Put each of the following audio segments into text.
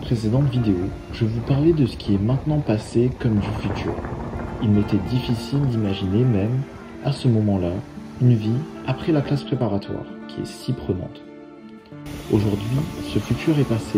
précédente vidéo, je vous parlais de ce qui est maintenant passé comme du futur. Il m'était difficile d'imaginer même, à ce moment-là, une vie après la classe préparatoire, qui est si prenante. Aujourd'hui, ce futur est passé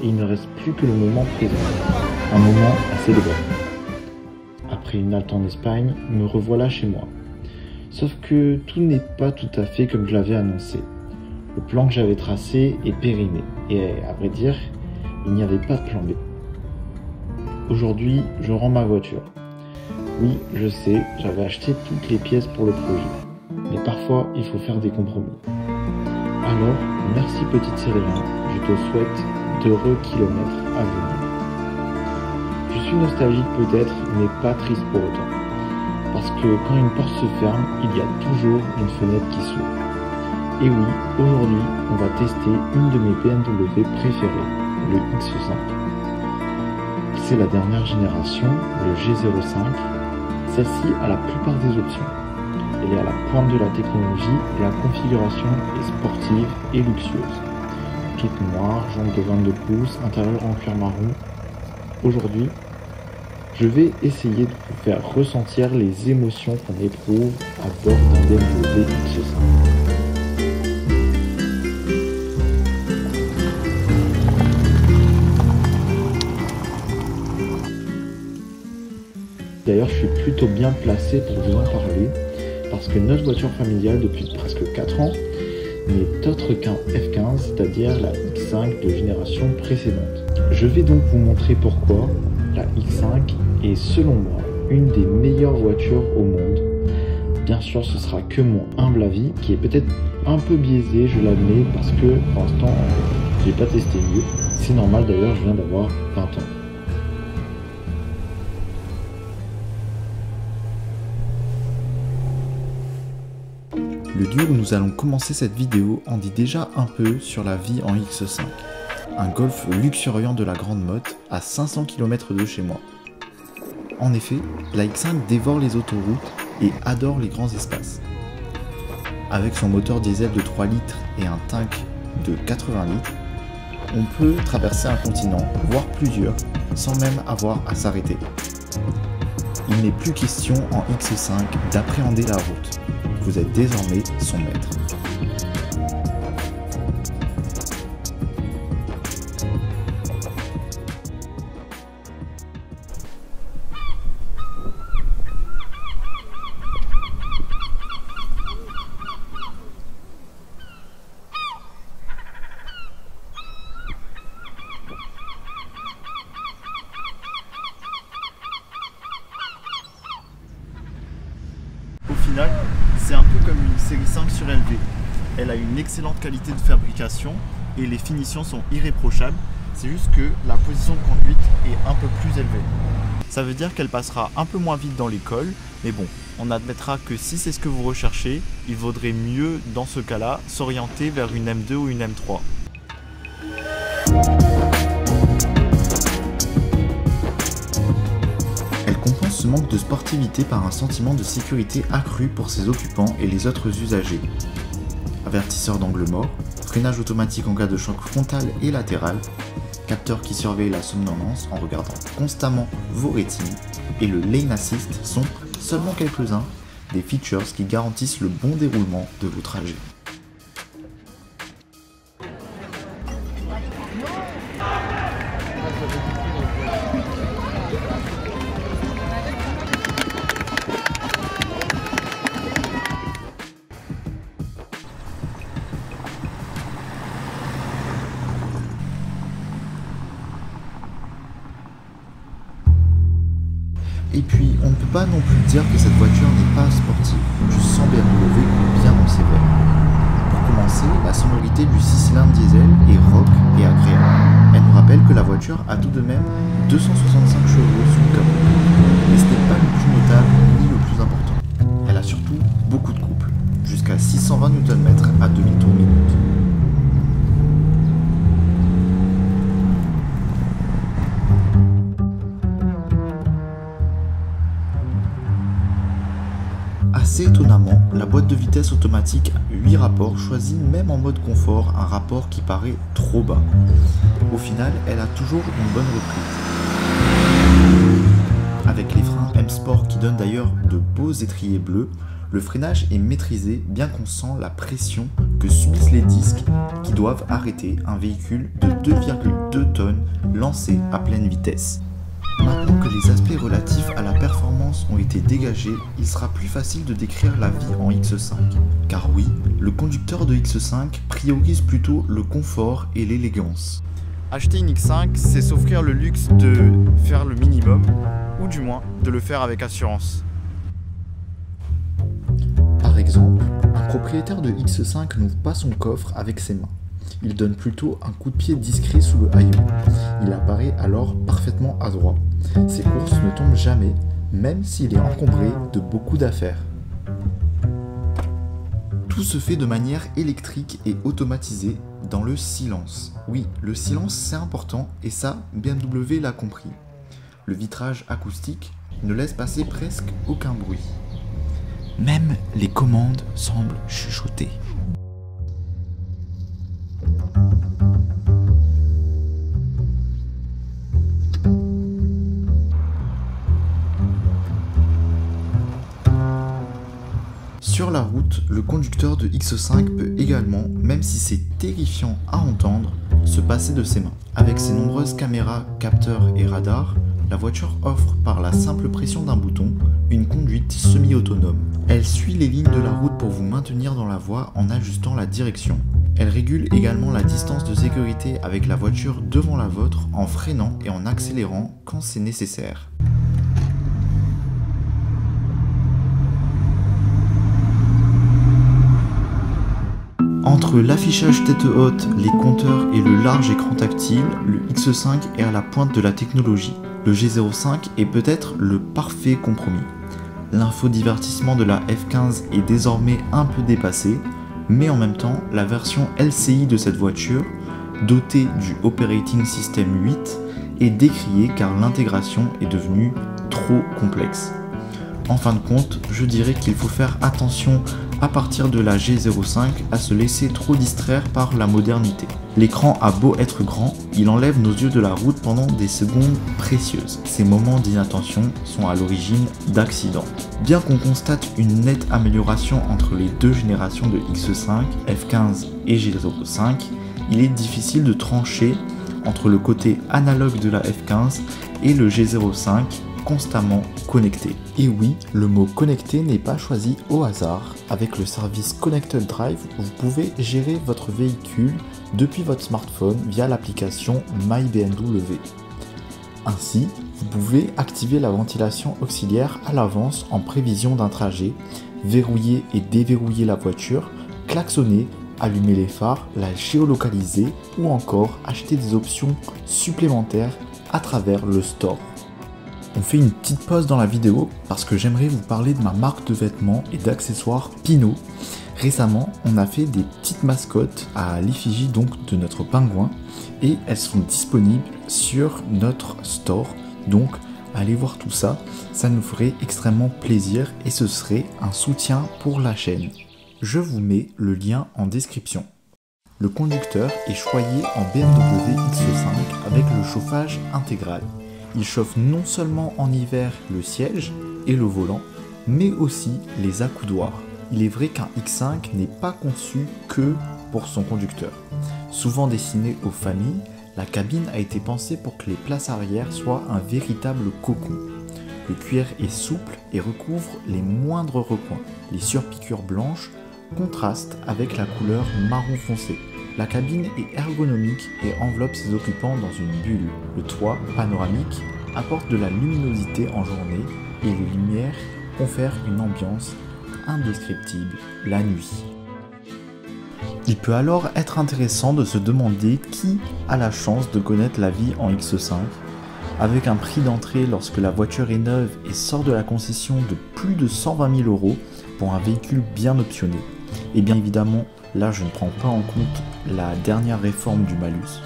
et il ne reste plus que le moment présent, un moment à célébrer. Après une halte en Espagne, me revoilà chez moi. Sauf que tout n'est pas tout à fait comme je l'avais annoncé. Le plan que j'avais tracé est périmé, et à vrai dire, il n'y avait pas de plan B. Aujourd'hui, je rends ma voiture. Oui, je sais, j'avais acheté toutes les pièces pour le projet, mais parfois il faut faire des compromis. Alors, merci petite Célérine, je te souhaite d'heureux kilomètres à venir. Je suis nostalgique peut-être, mais pas triste pour autant. Parce que quand une porte se ferme, il y a toujours une fenêtre qui s'ouvre. Et oui, aujourd'hui, on va tester une de mes BMW préférées, le X5. C'est la dernière génération, le G05. Celle-ci a la plupart des options. Elle est à la pointe de la technologie et la configuration est sportive et luxueuse. Toute noire, jambe de 22 pouces, intérieur en cuir marron. Aujourd'hui, je vais essayer de vous faire ressentir les émotions qu'on éprouve à bord d'un BMW X5. D'ailleurs, je suis plutôt bien placé pour vous en parler, parce que notre voiture familiale depuis presque 4 ans n'est autre qu'un F15, c'est-à-dire la X5 de génération précédente. Je vais donc vous montrer pourquoi la X5 est selon moi une des meilleures voitures au monde. Bien sûr, ce sera que mon humble avis, qui est peut-être un peu biaisé, je l'admets, parce que pour l'instant, j'ai pas testé mieux. C'est normal d'ailleurs, je viens d'avoir 20 ans. Le lieu où nous allons commencer cette vidéo en dit déjà un peu sur la vie en X5. Un Golf luxuriant de la Grande Motte à 500 km de chez moi. En effet, la X5 dévore les autoroutes et adore les grands espaces. Avec son moteur diesel de 3 litres et un tank de 80 litres, on peut traverser un continent, voire plusieurs, sans même avoir à s'arrêter. Il n'est plus question en X5 d'appréhender la route. Vous êtes désormais son maître. Au final, c'est un peu comme une série 5 surélevée. Elle a une excellente qualité de fabrication et les finitions sont irréprochables. C'est juste que la position de conduite est un peu plus élevée. Ça veut dire qu'elle passera un peu moins vite dans l'école, mais bon, on admettra que si c'est ce que vous recherchez, il vaudrait mieux, dans ce cas-là, s'orienter vers une M2 ou une M3. Elle compense ce manque de sportivité par un sentiment de sécurité accru pour ses occupants et les autres usagers. Avertisseur d'angle mort, freinage automatique en cas de choc frontal et latéral, capteur qui surveille la somnolence en regardant constamment vos rétines, et le Lane Assist sont seulement quelques-uns des features qui garantissent le bon déroulement de vos trajets. Et puis, on ne peut pas non plus dire que cette voiture n'est pas sportive, juste sans BMW ou bien en sévère. Pour commencer, la sonorité du 6 cylindres diesel est rock et agréable. Elle nous rappelle que la voiture a tout de même 265 chevaux sous le capot. Mais ce n'est pas le plus notable ni le plus important. Elle a surtout beaucoup de couple, jusqu'à 620 Nm à 2000 tours minute. Assez étonnamment, la boîte de vitesse automatique 8 rapports choisit même en mode confort un rapport qui paraît trop bas. Au final, elle a toujours une bonne reprise. Avec les freins M-Sport qui donnent d'ailleurs de beaux étriers bleus, le freinage est maîtrisé bien qu'on sent la pression que subissent les disques qui doivent arrêter un véhicule de 2,2 tonnes lancé à pleine vitesse. Maintenant que les aspects relatifs à la performance ont été dégagés, il sera plus facile de décrire la vie en X5. Car oui, le conducteur de X5 priorise plutôt le confort et l'élégance. Acheter une X5, c'est s'offrir le luxe de faire le minimum, ou du moins de le faire avec assurance. Par exemple, un propriétaire de X5 n'ouvre pas son coffre avec ses mains. Il donne plutôt un coup de pied discret sous le haillon. Il apparaît alors parfaitement adroit. Ses courses ne tombent jamais, même s'il est encombré de beaucoup d'affaires. Tout se fait de manière électrique et automatisée dans le silence. Oui, le silence c'est important et ça, BMW l'a compris. Le vitrage acoustique ne laisse passer presque aucun bruit. Même les commandes semblent chuchoter. Sur la route, le conducteur de X5 peut également, même si c'est terrifiant à entendre, se passer de ses mains. Avec ses nombreuses caméras, capteurs et radars, la voiture offre par la simple pression d'un bouton une conduite semi-autonome. Elle suit les lignes de la route pour vous maintenir dans la voie en ajustant la direction. Elle régule également la distance de sécurité avec la voiture devant la vôtre en freinant et en accélérant quand c'est nécessaire. Entre l'affichage tête haute, les compteurs et le large écran tactile, le X5 est à la pointe de la technologie. Le G05 est peut-être le parfait compromis. L'infodivertissement de la F15 est désormais un peu dépassé, mais en même temps, la version LCI de cette voiture, dotée du Operating System 8, est décriée car l'intégration est devenue trop complexe. En fin de compte, je dirais qu'il faut faire attention à partir de la G05 à se laisser trop distraire par la modernité. L'écran a beau être grand, il enlève nos yeux de la route pendant des secondes précieuses. Ces moments d'inattention sont à l'origine d'accidents. Bien qu'on constate une nette amélioration entre les deux générations de X5, F15 et G05, il est difficile de trancher entre le côté analogue de la F15 et le G05 constamment connecté. Et oui, le mot connecté n'est pas choisi au hasard. Avec le service Connected Drive, vous pouvez gérer votre véhicule depuis votre smartphone via l'application MyBMW. Ainsi, vous pouvez activer la ventilation auxiliaire à l'avance en prévision d'un trajet, verrouiller et déverrouiller la voiture, klaxonner, allumer les phares, la géolocaliser ou encore acheter des options supplémentaires à travers le store. On fait une petite pause dans la vidéo parce que j'aimerais vous parler de ma marque de vêtements et d'accessoires Pinot. Récemment, on a fait des petites mascottes à l'effigie donc de notre pingouin et elles sont disponibles sur notre store. Donc allez voir tout ça, ça nous ferait extrêmement plaisir et ce serait un soutien pour la chaîne. Je vous mets le lien en description. Le conducteur est choyé en BMW X5 avec le chauffage intégral. Il chauffe non seulement en hiver le siège et le volant, mais aussi les accoudoirs. Il est vrai qu'un X5 n'est pas conçu que pour son conducteur. Souvent destiné aux familles, la cabine a été pensée pour que les places arrière soient un véritable cocon. Le cuir est souple et recouvre les moindres recoins. Les surpiqûres blanches contrastent avec la couleur marron foncé. La cabine est ergonomique et enveloppe ses occupants dans une bulle. Le toit, panoramique, apporte de la luminosité en journée et les lumières confèrent une ambiance indescriptible la nuit. Il peut alors être intéressant de se demander qui a la chance de connaître la vie en X5. Avec un prix d'entrée lorsque la voiture est neuve et sort de la concession de plus de 120 000 € pour un véhicule bien optionné. Et bien évidemment, là je ne prends pas en compte la dernière réforme du malus.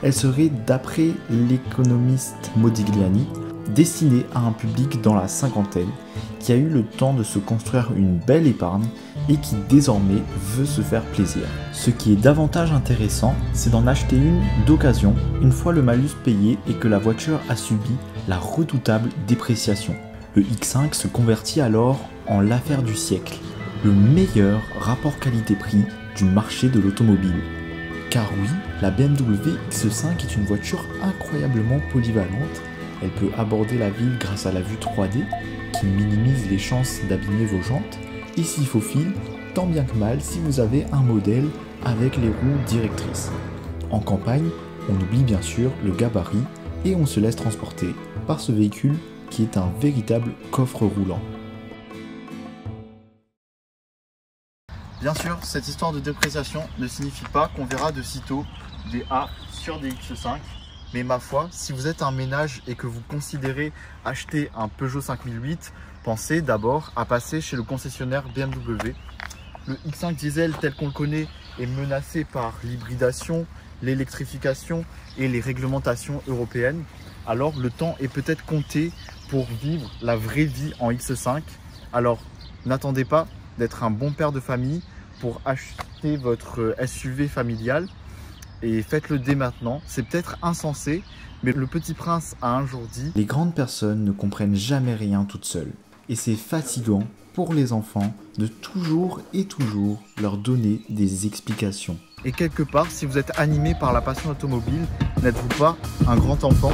Elle serait, d'après l'économiste Modigliani, destinée à un public dans la cinquantaine qui a eu le temps de se construire une belle épargne et qui désormais veut se faire plaisir. Ce qui est davantage intéressant, c'est d'en acheter une d'occasion une fois le malus payé et que la voiture a subi la redoutable dépréciation. Le X5 se convertit alors en l'affaire du siècle, le meilleur rapport qualité-prix du marché de l'automobile. Car oui, la BMW X5 est une voiture incroyablement polyvalente. Elle peut aborder la ville grâce à la vue 3D qui minimise les chances d'abîmer vos jantes et s'y faufile tant bien que mal si vous avez un modèle avec les roues directrices. En campagne, on oublie bien sûr le gabarit et on se laisse transporter par ce véhicule qui est un véritable coffre roulant. Bien sûr, cette histoire de dépréciation ne signifie pas qu'on verra de sitôt des A sur des X5. Mais ma foi, si vous êtes un ménage et que vous considérez acheter un Peugeot 5008, pensez d'abord à passer chez le concessionnaire BMW. Le X5 diesel tel qu'on le connaît est menacé par l'hybridation, l'électrification et les réglementations européennes. Alors le temps est peut-être compté pour vivre la vraie vie en X5. Alors n'attendez pas d'être un bon père de famille pour acheter votre SUV familial et faites-le dès maintenant. C'est peut-être insensé, mais le Petit Prince a un jour dit: les grandes personnes ne comprennent jamais rien toutes seules et c'est fatigant pour les enfants de toujours et toujours leur donner des explications. Et quelque part, si vous êtes animé par la passion automobile, n'êtes-vous pas un grand enfant ?